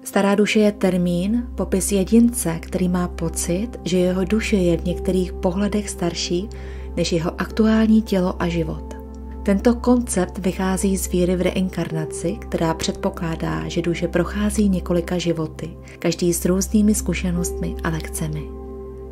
Stará duše je termín, popis jedince, který má pocit, že jeho duše je v některých pohledech starší než jeho aktuální tělo a život. Tento koncept vychází z víry v reinkarnaci, která předpokládá, že duše prochází několika životy, každý s různými zkušenostmi a lekcemi.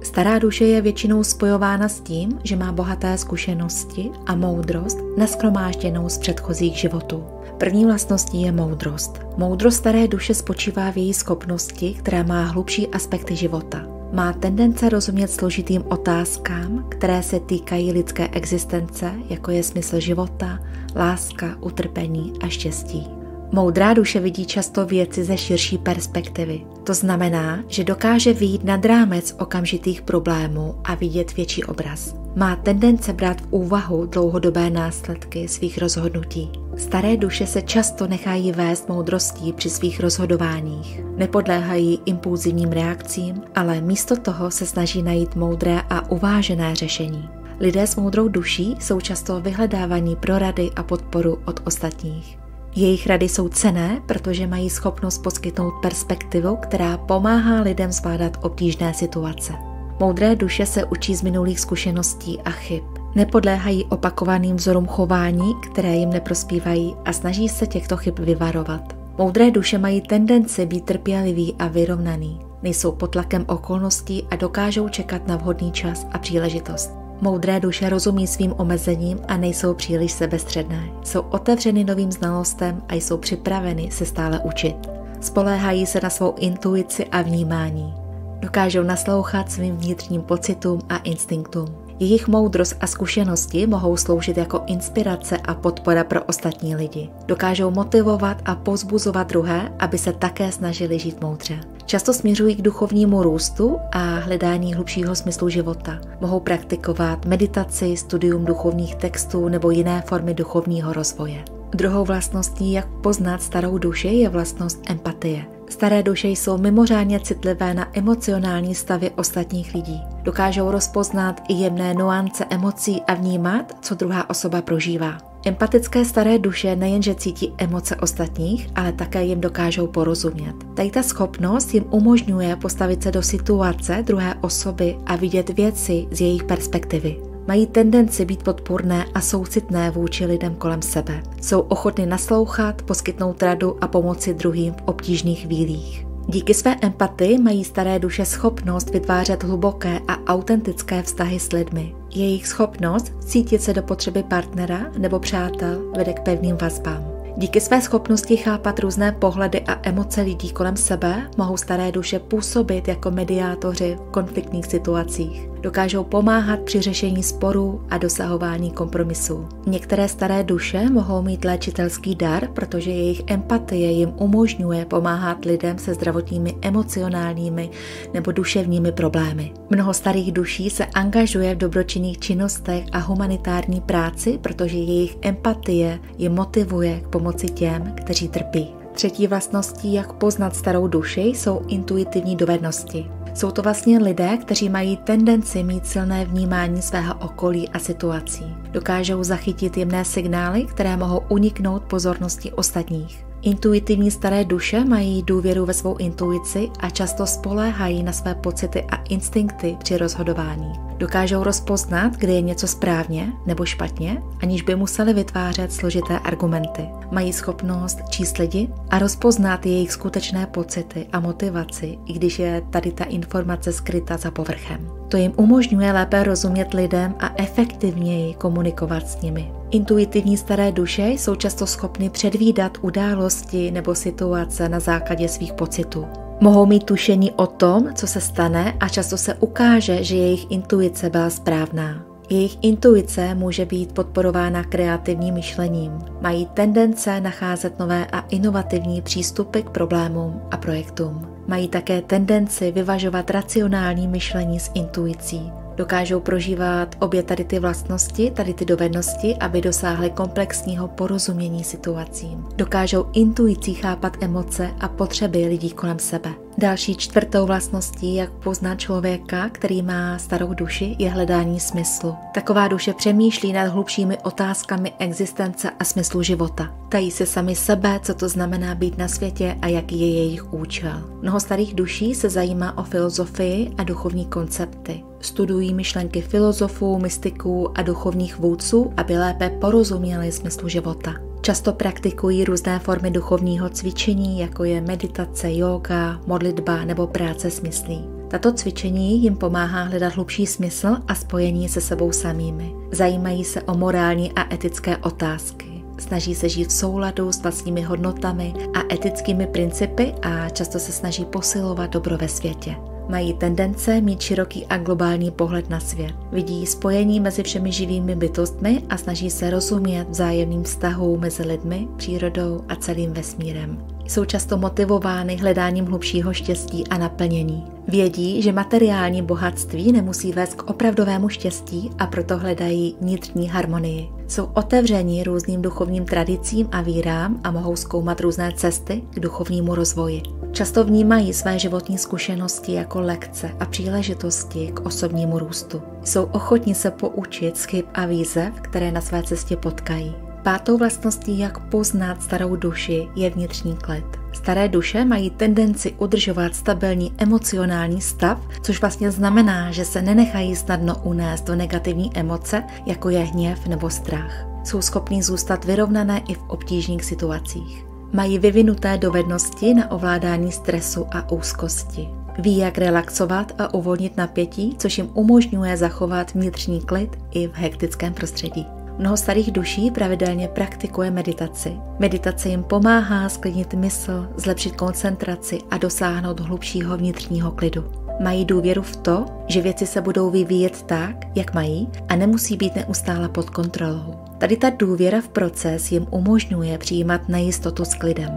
Stará duše je většinou spojována s tím, že má bohaté zkušenosti a moudrost nashromážděnou z předchozích životů. První vlastností je moudrost. Moudrost staré duše spočívá v její schopnosti, která má hlubší aspekty života. Má tendence rozumět složitým otázkám, které se týkají lidské existence, jako je smysl života, láska, utrpení a štěstí. Moudrá duše vidí často věci ze širší perspektivy. To znamená, že dokáže vyjít nad rámec okamžitých problémů a vidět větší obraz. Má tendence brát v úvahu dlouhodobé následky svých rozhodnutí. Staré duše se často nechají vést moudrostí při svých rozhodováních. Nepodléhají impulzivním reakcím, ale místo toho se snaží najít moudré a uvážené řešení. Lidé s moudrou duší jsou často vyhledávaní pro rady a podporu od ostatních. Jejich rady jsou cenné, protože mají schopnost poskytnout perspektivu, která pomáhá lidem zvládat obtížné situace. Moudré duše se učí z minulých zkušeností a chyb. Nepodléhají opakovaným vzorům chování, které jim neprospívají, a snaží se těchto chyb vyvarovat. Moudré duše mají tendenci být trpěliví a vyrovnaný. Nejsou pod tlakem okolností a dokážou čekat na vhodný čas a příležitost. Moudré duše rozumí svým omezením a nejsou příliš sebestředné. Jsou otevřeny novým znalostem a jsou připraveny se stále učit. Spoléhají se na svou intuici a vnímání. Dokážou naslouchat svým vnitřním pocitům a instinktům. Jejich moudrost a zkušenosti mohou sloužit jako inspirace a podpora pro ostatní lidi. Dokážou motivovat a povzbuzovat druhé, aby se také snažili žít moudře. Často směřují k duchovnímu růstu a hledání hlubšího smyslu života. Mohou praktikovat meditaci, studium duchovních textů nebo jiné formy duchovního rozvoje. Druhou vlastností, jak poznat starou duši, je vlastnost empatie. Staré duše jsou mimořádně citlivé na emocionální stavy ostatních lidí. Dokážou rozpoznat i jemné nuance emocí a vnímat, co druhá osoba prožívá. Empatické staré duše nejenže cítí emoce ostatních, ale také jim dokážou porozumět. Tady ta schopnost jim umožňuje postavit se do situace druhé osoby a vidět věci z jejich perspektivy. Mají tendenci být podpůrné a soucitné vůči lidem kolem sebe. Jsou ochotny naslouchat, poskytnout radu a pomoci druhým v obtížných chvílích. Díky své empatii mají staré duše schopnost vytvářet hluboké a autentické vztahy s lidmi. Jejich schopnost cítit se do potřeby partnera nebo přátel vede k pevným vazbám. Díky své schopnosti chápat různé pohledy a emoce lidí kolem sebe mohou staré duše působit jako mediátoři v konfliktních situacích. Dokážou pomáhat při řešení sporů a dosahování kompromisů. Některé staré duše mohou mít léčitelský dar, protože jejich empatie jim umožňuje pomáhat lidem se zdravotními, emocionálními nebo duševními problémy. Mnoho starých duší se angažuje v dobročinných činnostech a humanitární práci, protože jejich empatie je motivuje k pomoci těm, kteří trpí. Třetí vlastností, jak poznat starou duši, jsou intuitivní dovednosti. Jsou to vlastně lidé, kteří mají tendenci mít silné vnímání svého okolí a situací. Dokážou zachytit jemné signály, které mohou uniknout pozornosti ostatních. Intuitivní staré duše mají důvěru ve svou intuici a často spoléhají na své pocity a instinkty při rozhodování. Dokážou rozpoznat, kdy je něco správně nebo špatně, aniž by museli vytvářet složité argumenty. Mají schopnost číst lidi a rozpoznat jejich skutečné pocity a motivaci, i když je tady ta informace skryta za povrchem. To jim umožňuje lépe rozumět lidem a efektivněji komunikovat s nimi. Intuitivní staré duše jsou často schopny předvídat události nebo situace na základě svých pocitů. Mohou mít tušení o tom, co se stane, a často se ukáže, že jejich intuice byla správná. Jejich intuice může být podporována kreativním myšlením. Mají tendence nacházet nové a inovativní přístupy k problémům a projektům. Mají také tendenci vyvažovat racionální myšlení s intuicí. Dokážou prožívat obě tady ty vlastnosti, tady ty dovednosti, aby dosáhly komplexního porozumění situacím. Dokážou intuicí chápat emoce a potřeby lidí kolem sebe. Další čtvrtou vlastností, jak poznat člověka, který má starou duši, je hledání smyslu. Taková duše přemýšlí nad hlubšími otázkami existence a smyslu života. Tají se sami sebe, co to znamená být na světě a jaký je jejich účel. Mnoho starých duší se zajímá o filozofii a duchovní koncepty. Studují myšlenky filozofů, mystiků a duchovních vůdců, aby lépe porozuměli smyslu života. Často praktikují různé formy duchovního cvičení, jako je meditace, jóga, modlitba nebo práce s myslí. Tato cvičení jim pomáhá hledat hlubší smysl a spojení se sebou samými. Zajímají se o morální a etické otázky. Snaží se žít v souladu s vlastními hodnotami a etickými principy a často se snaží posilovat dobro ve světě. Mají tendence mít široký a globální pohled na svět. Vidí spojení mezi všemi živými bytostmi a snaží se rozumět vzájemným vztahům mezi lidmi, přírodou a celým vesmírem. Jsou často motivovány hledáním hlubšího štěstí a naplnění. Vědí, že materiální bohatství nemusí vést k opravdovému štěstí a proto hledají vnitřní harmonii. Jsou otevření různým duchovním tradicím a vírám a mohou zkoumat různé cesty k duchovnímu rozvoji. Často vnímají své životní zkušenosti jako lekce a příležitosti k osobnímu růstu. Jsou ochotní se poučit z chyb a výzev, které na své cestě potkají. Pátou vlastností, jak poznat starou duši, je vnitřní klid. Staré duše mají tendenci udržovat stabilní emocionální stav, což vlastně znamená, že se nenechají snadno unést do negativní emoce, jako je hněv nebo strach. Jsou schopní zůstat vyrovnané i v obtížných situacích. Mají vyvinuté dovednosti na ovládání stresu a úzkosti. Ví, jak relaxovat a uvolnit napětí, což jim umožňuje zachovat vnitřní klid i v hektickém prostředí. Mnoho starých duší pravidelně praktikuje meditaci. Meditace jim pomáhá sklidnit mysl, zlepšit koncentraci a dosáhnout hlubšího vnitřního klidu. Mají důvěru v to, že věci se budou vyvíjet tak, jak mají a nemusí být neustále pod kontrolou. Tady ta důvěra v proces jim umožňuje přijímat nejistotu s klidem.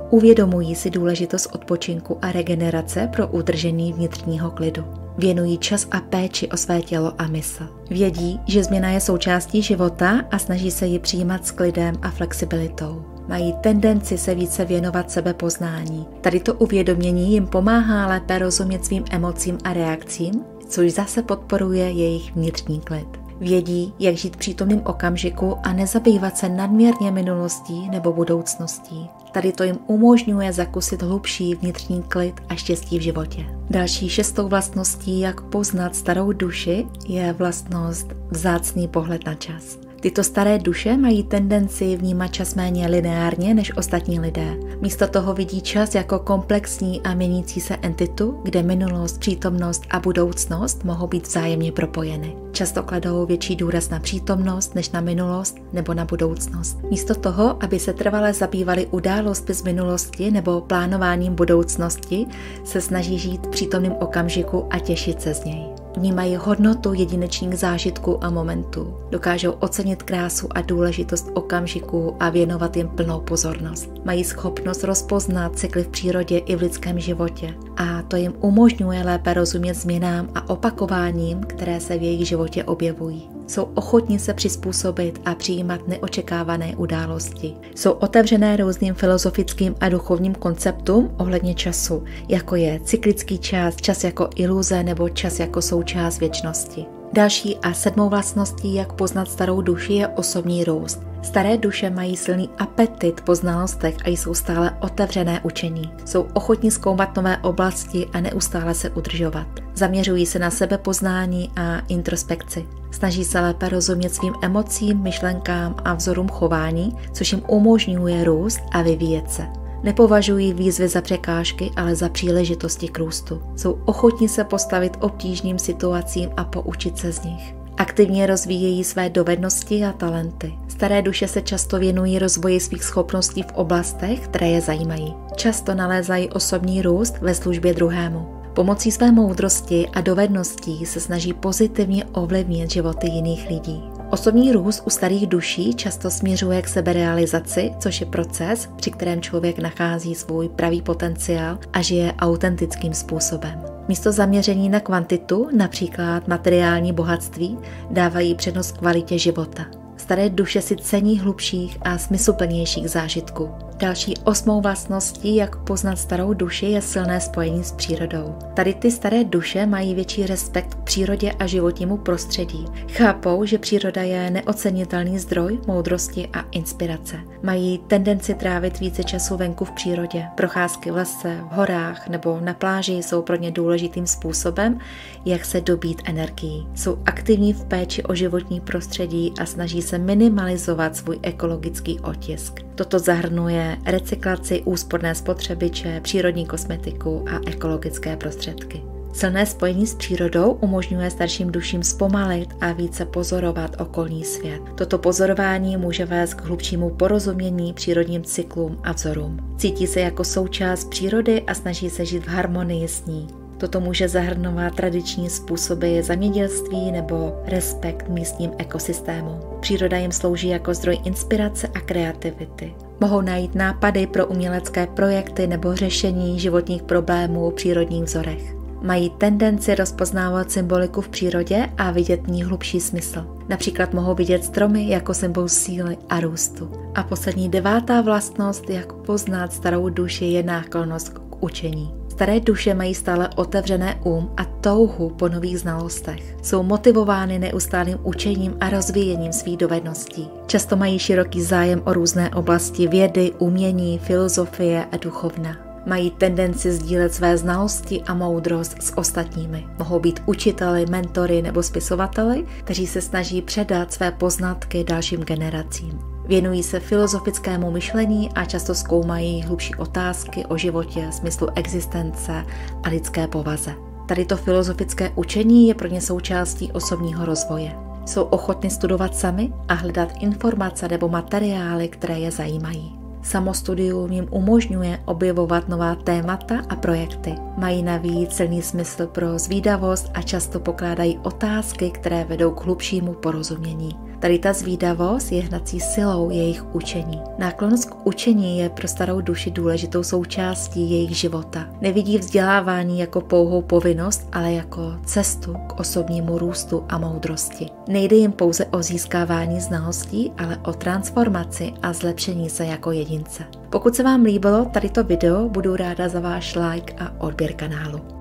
Uvědomují si důležitost odpočinku a regenerace pro udržení vnitřního klidu. Věnují čas a péči o své tělo a mysl. Vědí, že změna je součástí života a snaží se ji přijímat s klidem a flexibilitou. Mají tendenci se více věnovat sebepoznání. Tady to uvědomění jim pomáhá lépe rozumět svým emocím a reakcím, což zase podporuje jejich vnitřní klid. Vědí, jak žít v přítomném okamžiku a nezabývat se nadměrně minulostí nebo budoucností. Tady to jim umožňuje zakusit hlubší vnitřní klid a štěstí v životě. Další šestou vlastností, jak poznat starou duši, je vlastnost vzácný pohled na čas. Tyto staré duše mají tendenci vnímat čas méně lineárně než ostatní lidé. Místo toho vidí čas jako komplexní a měnící se entitu, kde minulost, přítomnost a budoucnost mohou být vzájemně propojeny. Často kladou větší důraz na přítomnost než na minulost nebo na budoucnost. Místo toho, aby se trvale zabývali událostmi z minulosti nebo plánováním budoucnosti, se snaží žít v přítomném okamžiku a těšit se z něj. Vnímají hodnotu jedinečných zážitků a momentů. Dokážou ocenit krásu a důležitost okamžiků a věnovat jim plnou pozornost. Mají schopnost rozpoznat cykly v přírodě i v lidském životě a to jim umožňuje lépe rozumět změnám a opakováním, které se v jejich životě objevují. Jsou ochotní se přizpůsobit a přijímat neočekávané události. Jsou otevřené různým filozofickým a duchovním konceptům ohledně času, jako je cyklický čas, čas jako iluze nebo čas jako součást věčnosti. Další a sedmou vlastností, jak poznat starou duši, je osobní růst. Staré duše mají silný apetit po znalostech a jsou stále otevřené učení. Jsou ochotní zkoumat nové oblasti a neustále se udržovat. Zaměřují se na sebepoznání a introspekci. Snaží se lépe rozumět svým emocím, myšlenkám a vzorům chování, což jim umožňuje růst a vyvíjet se. Nepovažují výzvy za překážky, ale za příležitosti k růstu. Jsou ochotní se postavit obtížným situacím a poučit se z nich. Aktivně rozvíjejí své dovednosti a talenty. Staré duše se často věnují rozvoji svých schopností v oblastech, které je zajímají. Často nalézají osobní růst ve službě druhému. Pomocí své moudrosti a dovedností se snaží pozitivně ovlivnit životy jiných lidí. Osobní růst u starých duší často směřuje k seberealizaci, což je proces, při kterém člověk nachází svůj pravý potenciál a žije autentickým způsobem. Místo zaměření na kvantitu, například materiální bohatství, dávají přednost kvalitě života. Staré duše si cení hlubších a smysluplnějších zážitků. Další 8. vlastností, jak poznat starou duši, je silné spojení s přírodou. Tady ty staré duše mají větší respekt k přírodě a životnímu prostředí. Chápou, že příroda je neocenitelný zdroj moudrosti a inspirace. Mají tendenci trávit více času venku v přírodě. Procházky v lese, v horách nebo na pláži jsou pro ně důležitým způsobem, jak se dobít energií. Jsou aktivní v péči o životní prostředí a snaží se minimalizovat svůj ekologický otisk. Toto zahrnuje recyklaci, úsporné spotřebiče, přírodní kosmetiku a ekologické prostředky. Silné spojení s přírodou umožňuje starším duším zpomalit a více pozorovat okolní svět. Toto pozorování může vést k hlubšímu porozumění přírodním cyklům a vzorům. Cítí se jako součást přírody a snaží se žít v harmonii s ní. Toto může zahrnovat tradiční způsoby zemědělství nebo respekt místním ekosystémům. Příroda jim slouží jako zdroj inspirace a kreativity. Mohou najít nápady pro umělecké projekty nebo řešení životních problémů v přírodních vzorech. Mají tendenci rozpoznávat symboliku v přírodě a vidět v ní hlubší smysl. Například mohou vidět stromy jako symbol síly a růstu. A poslední 9. vlastnost, jak poznat starou duši, je náklonnost k učení. Staré duše mají stále otevřené a touhu po nových znalostech. Jsou motivovány neustálým učením a rozvíjením svých dovedností. Často mají široký zájem o různé oblasti vědy, umění, filozofie a duchovna. Mají tendenci sdílet své znalosti a moudrost s ostatními. Mohou být učiteli, mentory nebo spisovateli, kteří se snaží předat své poznatky dalším generacím. Věnují se filozofickému myšlení a často zkoumají hlubší otázky o životě, smyslu existence a lidské povaze. Tady to filozofické učení je pro ně součástí osobního rozvoje. Jsou ochotni studovat sami a hledat informace nebo materiály, které je zajímají. Samostudium jim umožňuje objevovat nová témata a projekty. Mají navíc silný smysl pro zvídavost a často pokládají otázky, které vedou k hlubšímu porozumění. Tady ta zvídavost je hnací silou jejich učení. Náklonnost k učení je pro starou duši důležitou součástí jejich života. Nevidí vzdělávání jako pouhou povinnost, ale jako cestu k osobnímu růstu a moudrosti. Nejde jim pouze o získávání znalostí, ale o transformaci a zlepšení se jako jedince. Pokud se vám líbilo tato video, budu ráda za váš like a odběr kanálu.